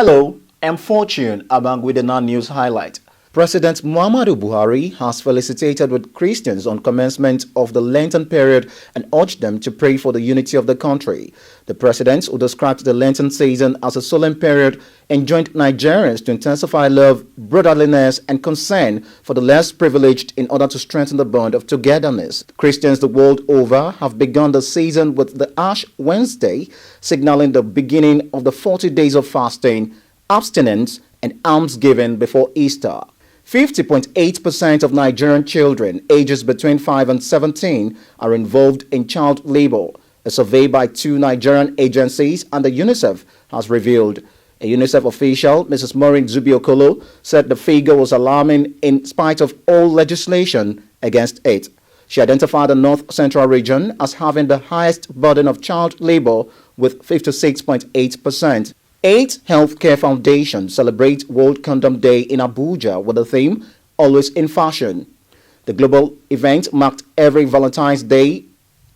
Hello, I'm Fortune among with the non-news highlight. President Muhammadu Buhari has felicitated with Christians on commencement of the Lenten period and urged them to pray for the unity of the country. The president, who described the Lenten season as a solemn period, enjoined Nigerians to intensify love, brotherliness, and concern for the less privileged in order to strengthen the bond of togetherness. Christians the world over have begun the season with the Ash Wednesday, signaling the beginning of the 40 days of fasting, abstinence, and almsgiving before Easter. 50.8% of Nigerian children ages between 5 and 17 are involved in child labor. A survey by two Nigerian agencies and the UNICEF has revealed. A UNICEF official, Mrs. Maureen Zubiokolo, said the figure was alarming in spite of all legislation against it. She identified the North Central region as having the highest burden of child labor with 56.8%. 8 healthcare foundations celebrate World Condom Day in Abuja with the theme Always in Fashion. The global event marked every Valentine's Day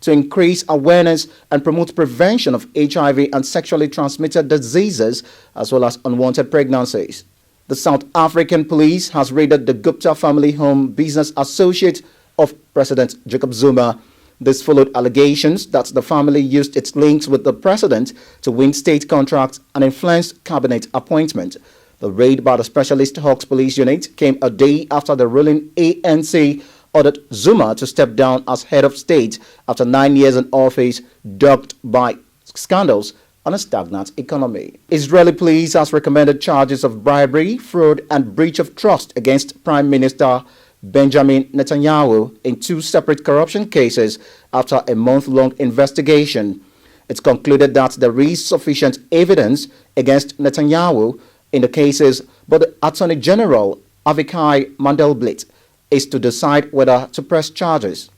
to increase awareness and promote prevention of HIV and sexually transmitted diseases as well as unwanted pregnancies. The South African police has raided the Gupta family home business associate of President Jacob Zuma. This followed allegations that the family used its links with the president to win state contracts and influence cabinet appointment. The raid by the Specialist Hawks Police Unit came a day after the ruling ANC ordered Zuma to step down as head of state after 9 years in office, dogged by scandals on a stagnant economy. Israeli police has recommended charges of bribery, fraud, and breach of trust against Prime Minister Benjamin Netanyahu in 2 separate corruption cases after a month-long investigation. It's concluded that there is sufficient evidence against Netanyahu in the cases, but the Attorney General Avikai Mandelblit is to decide whether to press charges.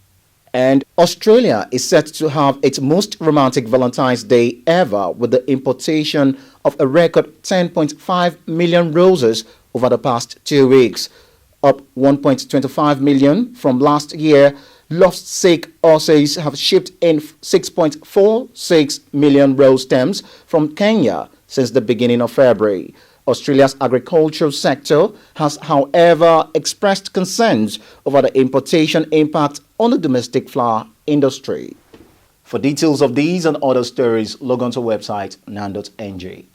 And Australia is set to have its most romantic Valentine's Day ever with the importation of a record 10.5 million roses over the past 2 weeks, up 1.25 million from last year. Love-sick Aussies have shipped in 6.46 million rose stems from Kenya since the beginning of February. Australia's agricultural sector has, however, expressed concerns over the importation impact on the domestic flower industry. For details of these and other stories, log on to our website nan.ng.